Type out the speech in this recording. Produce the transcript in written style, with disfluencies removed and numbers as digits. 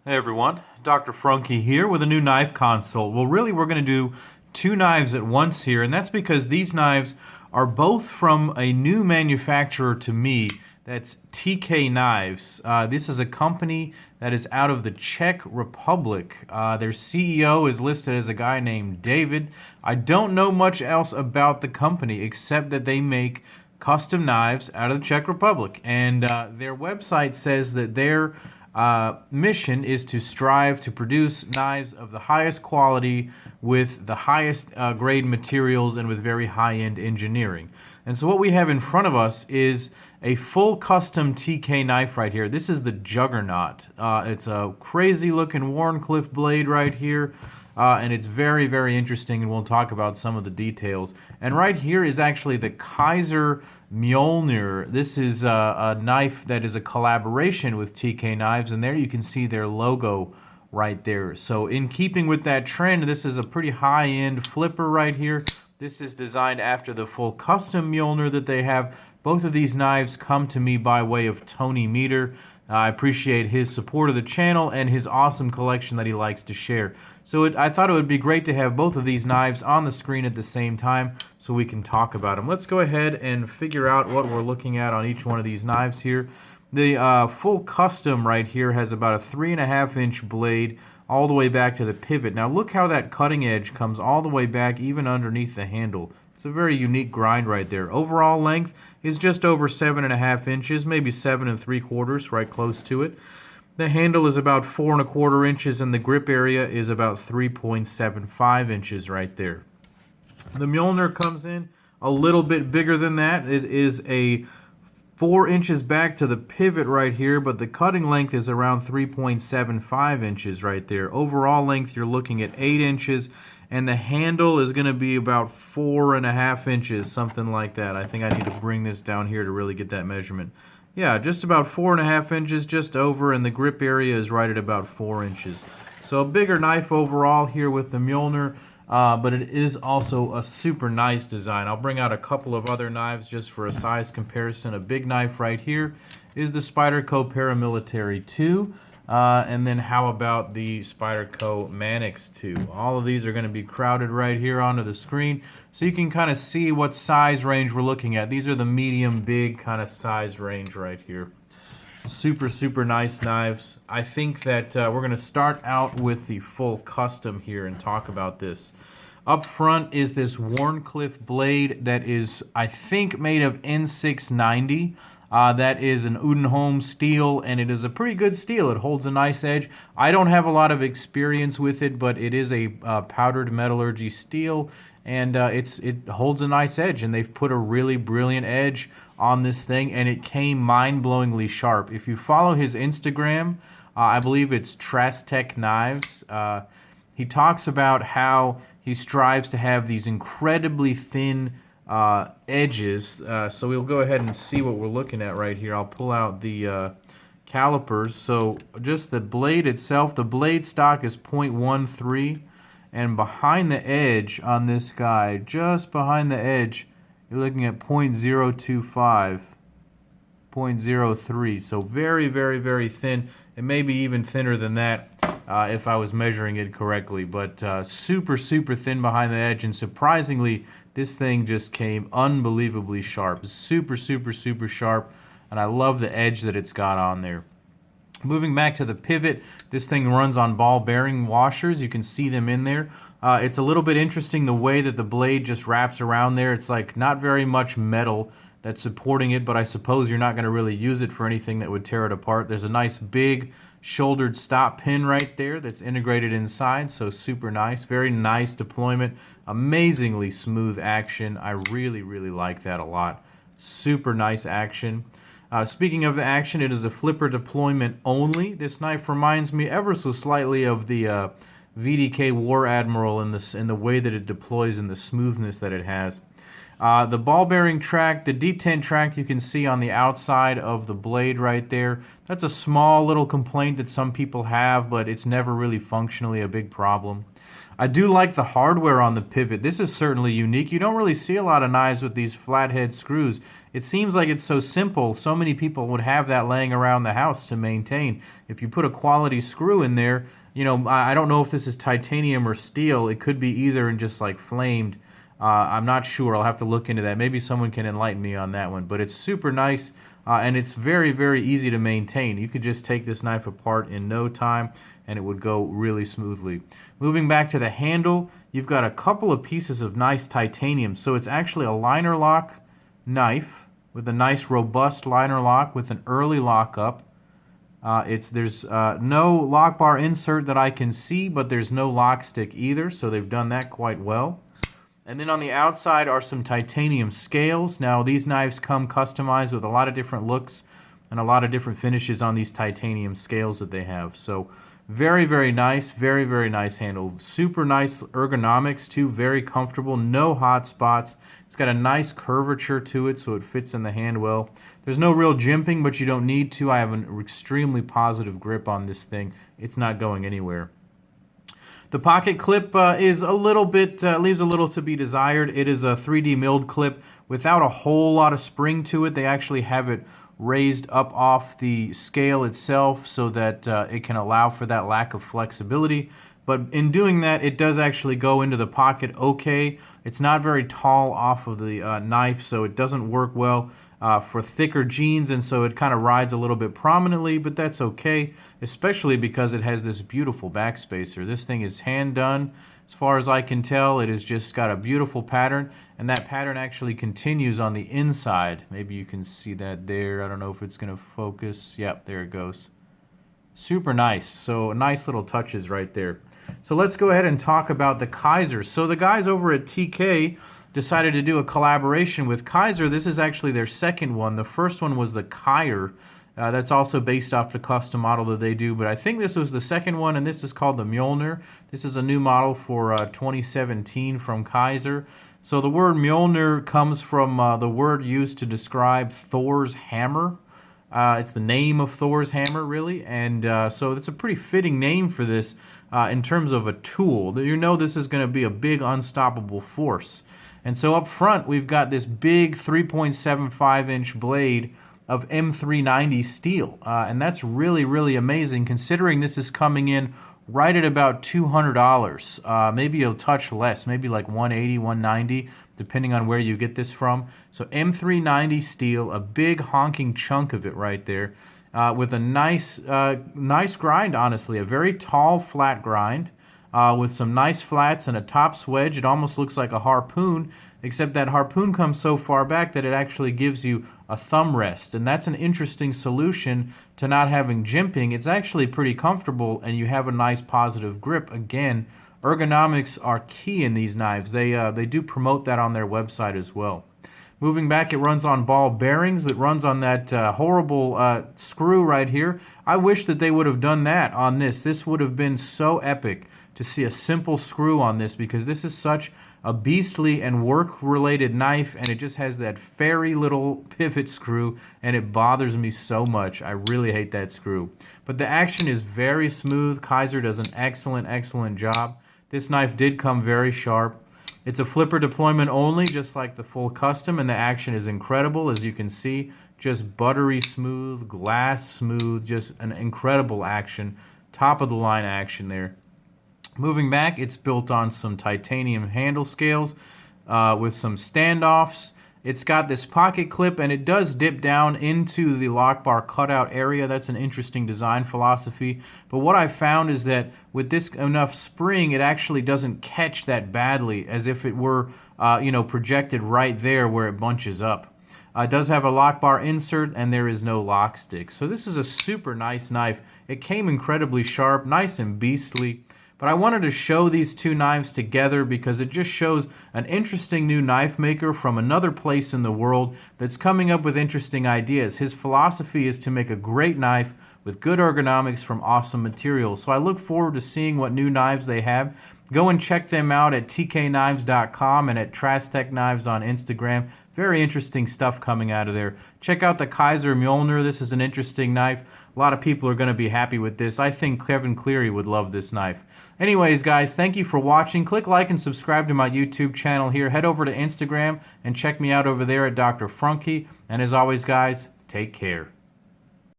Hey everyone, Dr. Frunke here with a new knife consult. Well, really, we're going to do two knives at once here, and that's because these knives are both from a new manufacturer to me. That's TK Knives. This is a company that is out of the Czech Republic. Their CEO is listed as a guy named David. I don't know much else about the company except that they make custom knives out of the Czech Republic, and their website says that their mission is to strive to produce knives of the highest quality with the highest grade materials and with very high-end engineering. And so what we have in front of us is a full custom TK knife right here. This is the Juggernaut. It's a crazy looking Wharncliffe blade right here. And it's very, very interesting, and we'll talk about some of the details. And right here is actually the Kizer Mjolnir. This is a knife that is a collaboration with TK Knives, and there you can see their logo right there. So in keeping with that trend, this is a pretty high-end flipper right here. This is designed after the full custom Mjolnir that they have. Both of these knives come to me by way of Tony Meter. I appreciate his support of the channel and his awesome collection that he likes to share. So I thought it would be great to have both of these knives on the screen at the same time so we can talk about them. Let's go ahead and figure out what we're looking at on each one of these knives here. The full custom right here has about a 3.5-inch blade all the way back to the pivot. Now look how that cutting edge comes all the way back even underneath the handle. It's a very unique grind right there. Overall length is just over 7.5 inches, maybe 7 3/4, right close to it. The handle is about 4 1/4 inches, and the grip area is about 3.75 inches right there. The Mjolnir comes in a little bit bigger than that. It is a 4 inches back to the pivot right here, but the cutting length is around 3.75 inches right there. Overall length, you're looking at 8 inches, and the handle is going to be about 4.5 inches, something like that. I think I need to bring this down here to really get that measurement. Yeah, just about 4.5 inches, just over, and the grip area is right at about 4 inches. So a bigger knife overall here with the Mjolnir, but it is also a super nice design. I'll bring out a couple of other knives just for a size comparison. A big knife right here is the Spyderco Paramilitary 2. And then how about the Spyderco Manix 2? All of these are going to be crowded right here onto the screen, so you can kind of see what size range we're looking at. These are the medium, big kind of size range right here. Super, super nice knives. I think that we're going to start out with the full custom here and talk about this. Up front is this Wharncliffe blade that is, I think, made of N690. That is an Udenholm steel, and it is a pretty good steel. It holds a nice edge. I don't have a lot of experience with it, but it is a powdered metallurgy steel, and it holds a nice edge, and they've put a really brilliant edge on this thing, and it came mind-blowingly sharp. If you follow his Instagram, I believe it's Trastech Knives, he talks about how he strives to have these incredibly thin edges, so we'll go ahead and see what we're looking at right here. I'll pull out the calipers. So just the blade itself, the blade stock is 0.13, and behind the edge on this guy, just behind the edge, you're looking at 0.025, 0.03. So very, very, very thin. It may be even thinner than that if I was measuring it correctly, but super, super thin behind the edge, and surprisingly, this thing just came unbelievably sharp. Super, super, super sharp, and I love the edge that it's got on there. Moving back to the pivot, this thing runs on ball bearing washers. You can see them in there. It's a little bit interesting the way that the blade just wraps around there. It's like not very much metal that's supporting it, but I suppose you're not going to really use it for anything that would tear it apart. There's a nice big shouldered stop pin right there that's integrated inside, so super nice. Very nice deployment. Amazingly smooth action. I really, really like that a lot. Super nice action. Speaking of the action, it is a flipper deployment only. This knife reminds me ever so slightly of the VDK War Admiral in the way that it deploys and the smoothness that it has. The ball bearing track, the detent track you can see on the outside of the blade right there. That's a small little complaint that some people have, but it's never really functionally a big problem. I do like the hardware on the pivot. This is certainly unique. You don't really see a lot of knives with these flathead screws. it seems like it's so simple. So many people would have that laying around the house to maintain. If you put a quality screw in there, you know, I don't know if this is titanium or steel. It could be either and just like flamed. I'm not sure. I'll have to look into that. Maybe someone can enlighten me on that one. But it's super nice, and it's very, very easy to maintain. You could just take this knife apart in no time, and it would go really smoothly. Moving back to the handle, you've got a couple of pieces of nice titanium. So it's actually a liner lock knife with a nice robust liner lock with an early lockup. There's no lock bar insert that I can see, but there's no lock stick either, so they've done that quite well. And then on the outside are some titanium scales. Now these knives come customized with a lot of different looks and a lot of different finishes on these titanium scales that they have. So very, very nice, very, very nice handle. Super nice ergonomics too, very comfortable, no hot spots. It's got a nice curvature to it so it fits in the hand well. There's no real jimping, but you don't need to. I have an extremely positive grip on this thing. It's not going anywhere. The pocket clip is a little bit, leaves a little to be desired. It is a 3D milled clip without a whole lot of spring to it. They actually have it raised up off the scale itself so that it can allow for that lack of flexibility. But in doing that, it does actually go into the pocket okay. It's not very tall off of the knife, so it doesn't work well for thicker jeans, and so it kind of rides a little bit prominently, but that's okay, especially because it has this beautiful backspacer. This thing is hand done. As far as I can tell, it has just got a beautiful pattern, and that pattern actually continues on the inside. Maybe you can see that there. I don't know if it's going to focus. Yep, there it goes. Super nice. So nice little touches right there. So let's go ahead and talk about the Kizer. So the guys over at TK decided to do a collaboration with Kizer. This is actually their second one. The first one was the Kizer. That's also based off the custom model that they do, but I think this was the second one, and this is called the Mjolnir. This is a new model for 2017 from Kizer. So the word Mjolnir comes from the word used to describe Thor's hammer. It's the name of Thor's hammer, really, and so it's a pretty fitting name for this in terms of a tool. You know this is going to be a big unstoppable force. And so up front, we've got this big 3.75-inch blade of M390 steel, and that's really, really amazing considering this is coming in right at about $200, maybe a touch less, maybe like $180, $190, depending on where you get this from. So M390 steel, a big honking chunk of it right there, with a nice grind, honestly, a very tall flat grind, with some nice flats and a top swedge. It almost looks like a harpoon, except that harpoon comes so far back that it actually gives you a thumb rest, and that's an interesting solution to not having jimping. It's actually pretty comfortable, and you have a nice positive grip. Again, ergonomics are key in these knives. They do promote that on their website as well. Moving back, it runs on ball bearings. It runs on that horrible screw right here. I wish that they would have done that on this. This would have been so epic to see a simple screw on this, because this is such a beastly and work-related knife, and it just has that fairy little pivot screw, and it bothers me so much. I really hate that screw. But the action is very smooth. Kizer does an excellent, excellent job. This knife did come very sharp. It's a flipper deployment only, just like the full custom, and the action is incredible, as you can see. Just buttery smooth, glass smooth, just an incredible action. Top-of-the-line action there. Moving back, it's built on some titanium handle scales with some standoffs. It's got this pocket clip, and it does dip down into the lock bar cutout area. That's an interesting design philosophy. But what I found is that with this enough spring, it actually doesn't catch that badly as if it were projected right there where it bunches up. It does have a lock bar insert, and there is no lock stick. So this is a super nice knife. It came incredibly sharp, nice and beastly. But I wanted to show these two knives together because it just shows an interesting new knife maker from another place in the world that's coming up with interesting ideas. His philosophy is to make a great knife with good ergonomics from awesome materials. So I look forward to seeing what new knives they have. Go and check them out at tknives.com and at Trastech Knives on Instagram. Very interesting stuff coming out of there. Check out the Kizer Mjolnir. This is an interesting knife. A lot of people are going to be happy with this. I think Kevin Cleary would love this knife. Anyways, guys, thank you for watching. Click like and subscribe to my YouTube channel here. Head over to Instagram and check me out over there at Dr. Frunky. And as always, guys, take care.